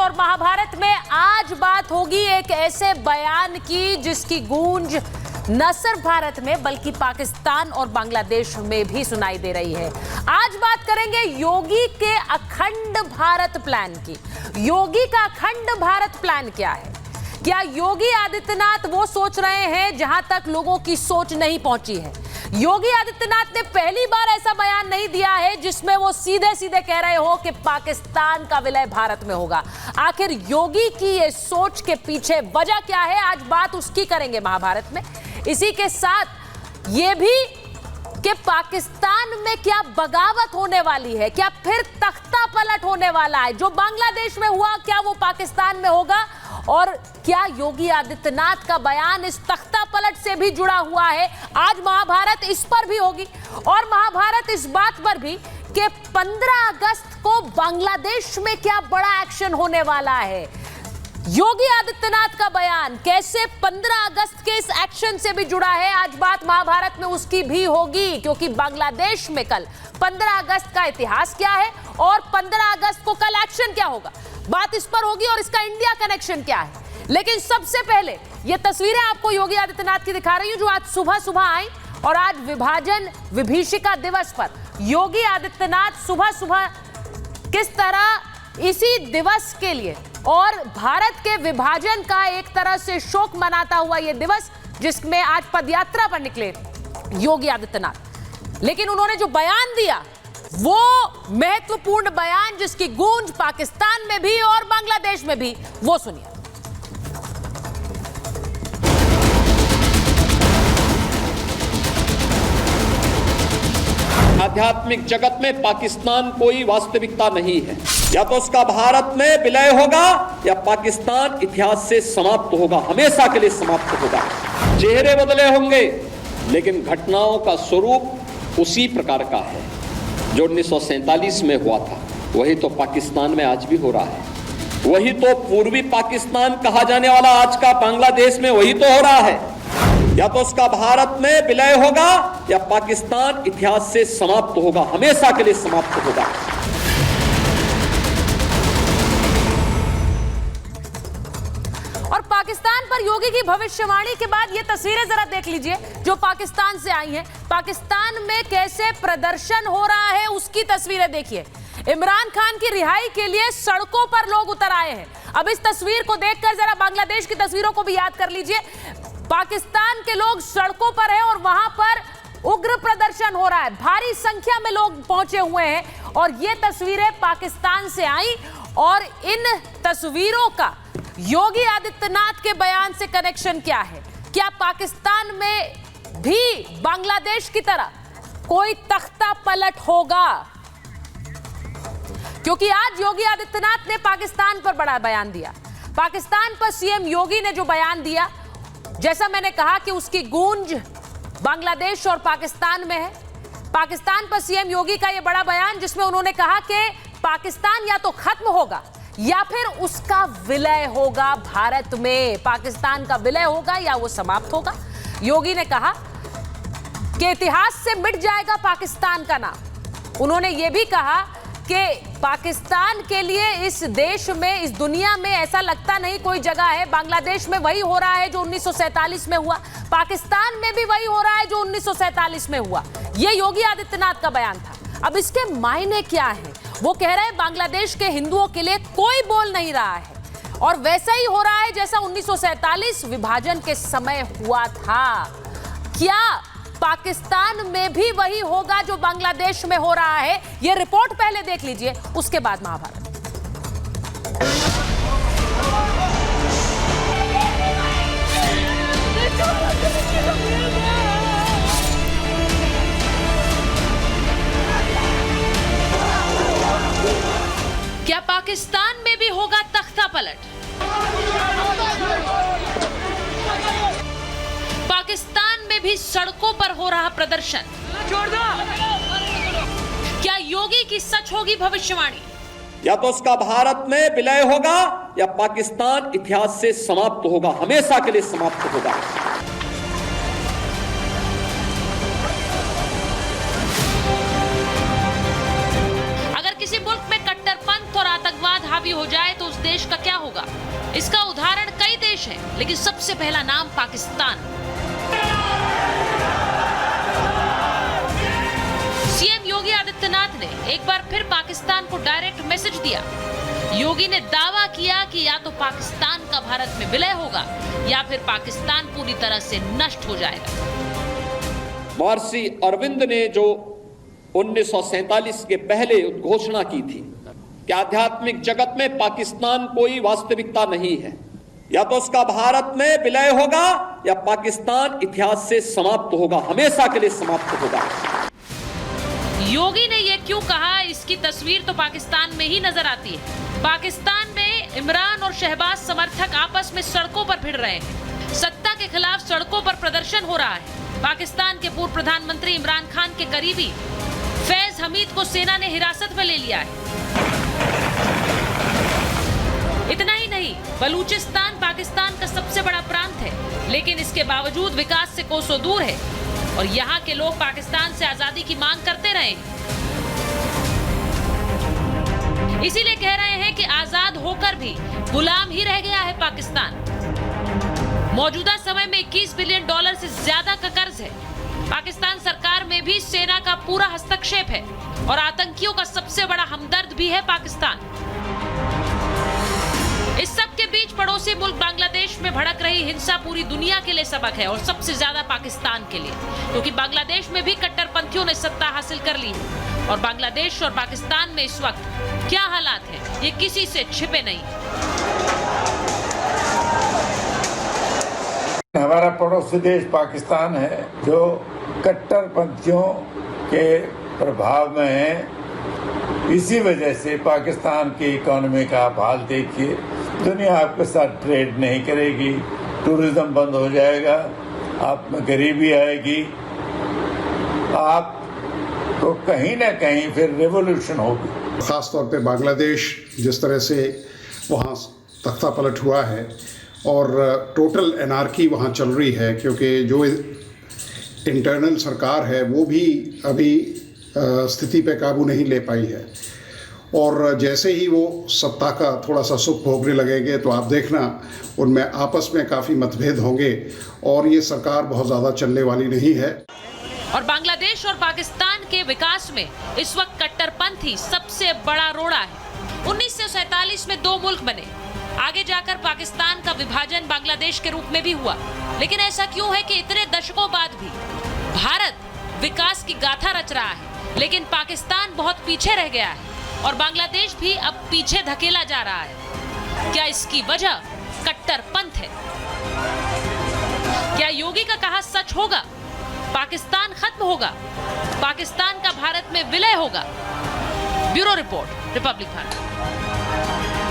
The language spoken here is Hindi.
और महाभारत में आज बात होगी एक ऐसे बयान की जिसकी गूंज न सिर्फ भारत में बल्कि पाकिस्तान और बांग्लादेश में भी सुनाई दे रही है। आज बात करेंगे योगी के अखंड भारत प्लान की। योगी का अखंड भारत प्लान क्या है? क्या योगी आदित्यनाथ वो सोच रहे हैं जहां तक लोगों की सोच नहीं पहुंची है? योगी आदित्यनाथ ने पहली बार ऐसा बयान नहीं दिया है जिसमें वो सीधे सीधे कह रहे हो कि पाकिस्तान का विलय भारत में होगा। आखिर योगी की ये सोच के पीछे वजह क्या है, आज बात उसकी करेंगे महाभारत में। इसी के साथ ये भी कि पाकिस्तान में क्या बगावत होने वाली है, क्या फिर तख्ता पलट होने वाला है? जो बांग्लादेश में हुआ क्या वो पाकिस्तान में होगा? और क्या योगी आदित्यनाथ का बयान इस तख्ता पलट से भी जुड़ा हुआ है? आज महाभारत इस पर भी होगी और महाभारत इस बात पर भी कि 15 अगस्त को बांग्लादेश में क्या बड़ा एक्शन होने वाला है। योगी आदित्यनाथ का बयान कैसे 15 अगस्त के इस एक्शन से भी जुड़ा है, आज बात महाभारत में उसकी भी होगी, क्योंकि बांग्लादेश में कल 15 अगस्त का इतिहास क्या है और 15 अगस्त को कल एक्शन क्या होगा, बात इस पर होगी और इसका इंडिया कनेक्शन क्या है। लेकिन सबसे पहले ये तस्वीरें आपको योगी आदित्यनाथ की दिखा रही हूं जो आज सुबह सुबह आई और आज विभाजन विभीषिका दिवस पर योगी आदित्यनाथ सुबह सुबह किस तरह इसी दिवस के लिए और भारत के विभाजन का एक तरह से शोक मनाता हुआ यह दिवस, जिसमें आज पदयात्रा पर निकले योगी आदित्यनाथ। लेकिन उन्होंने जो बयान दिया वो महत्वपूर्ण बयान जिसकी गूंज पाकिस्तान में भी और बांग्लादेश में भी, वो सुनिए। आध्यात्मिक जगत में पाकिस्तान कोई वास्तविकता नहीं है। या तो उसका भारत में विलय होगा या पाकिस्तान इतिहास से समाप्त होगा, हमेशा के लिए समाप्त होगा। चेहरे बदले होंगे लेकिन घटनाओं का स्वरूप उसी प्रकार का है जो 1947 में हुआ था। वही तो पाकिस्तान में आज भी हो रहा है। वही तो पूर्वी पाकिस्तान कहा जाने वाला आज का बांग्लादेश में वही तो हो रहा है। या तो उसका भारत में विलय होगा या पाकिस्तान इतिहास से समाप्त होगा, हमेशा के लिए समाप्त होगा। और पाकिस्तान पर योगी की भविष्यवाणी के बाद ये तस्वीरें जरा देख लीजिए जो पाकिस्तान से आई हैं। पाकिस्तान में कैसे प्रदर्शन हो रहा है उसकी तस्वीरें देखिए। इमरान खान की रिहाई के लिए सड़कों पर लोग उतर आए हैं। अब इस तस्वीर को देखकर जरा बांग्लादेश की तस्वीरों को भी याद कर लीजिए। पाकिस्तान के लोग सड़कों पर हैं और वहां पर उग्र प्रदर्शन हो रहा है, भारी संख्या में लोग पहुंचे हुए हैं और ये तस्वीरें पाकिस्तान से आई। और इन तस्वीरों का योगी आदित्यनाथ के बयान से कनेक्शन क्या है? क्या पाकिस्तान में भी बांग्लादेश की तरह कोई तख्ता पलट होगा? क्योंकि आज योगी आदित्यनाथ ने पाकिस्तान पर बड़ा बयान दिया। पाकिस्तान पर सीएम योगी ने जो बयान दिया, जैसा मैंने कहा कि उसकी गूंज बांग्लादेश और पाकिस्तान में है। पाकिस्तान पर सीएम योगी का यह बड़ा बयान जिसमें उन्होंने कहा कि पाकिस्तान या तो खत्म होगा या फिर उसका विलय होगा भारत में। पाकिस्तान का विलय होगा या वो समाप्त होगा। योगी ने कहा कि इतिहास से मिट जाएगा पाकिस्तान का नाम। उन्होंने ये भी कहा कि पाकिस्तान के लिए इस देश में, इस दुनिया में ऐसा लगता नहीं कोई जगह है। बांग्लादेश में वही हो रहा है जो 1947 में हुआ, पाकिस्तान में भी वही हो रहा है जो 1947 में हुआ। यह योगी आदित्यनाथ का बयान था। अब इसके मायने क्या है? वो कह रहे हैं बांग्लादेश के हिंदुओं के लिए कोई बोल नहीं रहा है और वैसा ही हो रहा है जैसा 1947 विभाजन के समय हुआ था। क्या पाकिस्तान में भी वही होगा जो बांग्लादेश में हो रहा है? यह रिपोर्ट पहले देख लीजिए, उसके बाद महाभारत। क्या पाकिस्तान में भी होगा तख्ता पलट? पाकिस्तान में भी सड़कों पर हो रहा प्रदर्शन। क्या योगी की सच होगी भविष्यवाणी? या तो उसका भारत में विलय होगा या पाकिस्तान इतिहास से समाप्त होगा, हमेशा के लिए समाप्त होगा। अगर किसी मुल्क में कट्टरपंथ और आतंकवाद हावी हो जाए तो उस देश का क्या इसका उदाहरण कई देश हैं, लेकिन सबसे पहला नाम पाकिस्तान। सीएम योगी आदित्यनाथ ने एक बार फिर पाकिस्तान को डायरेक्ट मैसेज दिया। योगी ने दावा किया कि या तो पाकिस्तान का भारत में विलय होगा या फिर पाकिस्तान पूरी तरह से नष्ट हो जाएगा। महर्षि अरविंद ने जो 1947 के पहले घोषणा की थी कि आध्यात्मिक जगत में पाकिस्तान कोई वास्तविकता नहीं है, या तो उसका भारत में विलय होगा या पाकिस्तान इतिहास से समाप्त होगा, हमेशा के लिए समाप्त होगा। योगी ने यह क्यों कहा, इसकी तस्वीर तो पाकिस्तान में ही नजर आती है। पाकिस्तान में इमरान और शहबाज समर्थक आपस में सड़कों पर भिड़ रहे हैं। सत्ता के खिलाफ सड़कों पर प्रदर्शन हो रहा है। पाकिस्तान के पूर्व प्रधानमंत्री इमरान खान के करीबी फैज हमीद को सेना ने हिरासत में ले लिया है। इतना ही नहीं, बलूचिस्तान पाकिस्तान का सबसे बड़ा प्रांत है, लेकिन इसके बावजूद विकास से कोसों दूर है और यहाँ के लोग पाकिस्तान से आजादी की मांग करते रहे। इसीलिए कह रहे हैं कि आजाद होकर भी गुलाम ही रह गया है पाकिस्तान। मौजूदा समय में $21 बिलियन से ज्यादा का कर्ज है। पाकिस्तान सरकार में भी सेना का पूरा हस्तक्षेप है और आतंकियों का सबसे बड़ा हमदर्द भी है पाकिस्तान। इस सब के बीच पड़ोसी मुल्क बांग्लादेश में भड़क रही हिंसा पूरी दुनिया के लिए सबक है और सबसे ज्यादा पाकिस्तान के लिए, क्योंकि बांग्लादेश में भी कट्टरपंथियों ने सत्ता हासिल कर ली है और बांग्लादेश और पाकिस्तान में इस वक्त क्या हालात हैं, ये किसी से छिपे नहीं। हमारा पड़ोसी देश पाकिस्तान है जो कट्टरपंथियों के प्रभाव में है। इसी वजह से पाकिस्तान की इकोनॉमी का आप हाल देखिए, दुनिया आपके साथ ट्रेड नहीं करेगी, टूरिज्म बंद हो जाएगा, आप में गरीबी आएगी, आपको कहीं ना कहीं फिर रेवोल्यूशन होगी। ख़ास तौर पे बांग्लादेश जिस तरह से वहाँ तख्ता पलट हुआ है और टोटल एनार्की वहाँ चल रही है, क्योंकि जो इंटरनल सरकार है वो भी अभी स्थिति पे काबू नहीं ले पाई है और जैसे ही वो सत्ता का थोड़ा सा सुख भोगने लगेंगे तो आप देखना उनमें आपस में काफ़ी मतभेद होंगे और ये सरकार बहुत ज़्यादा चलने वाली नहीं है। और बांग्लादेश और पाकिस्तान के विकास में इस वक्त कट्टरपंथी सबसे बड़ा रोड़ा है। 1947 में दो मुल्क बने, आगे जाकर पाकिस्तान का विभाजन बांग्लादेश के रूप में भी हुआ, लेकिन ऐसा क्यों है कि इतने दशकों बाद भी भारत विकास की गाथा रच रहा है, लेकिन पाकिस्तान बहुत पीछे रह गया है और बांग्लादेश भी अब पीछे धकेला जा रहा है। क्या इसकी वजह कट्टरपंथ है? क्या योगी का कहा सच होगा? पाकिस्तान खत्म होगा? पाकिस्तान का भारत में विलय होगा? Bureau report, Republic Bharat.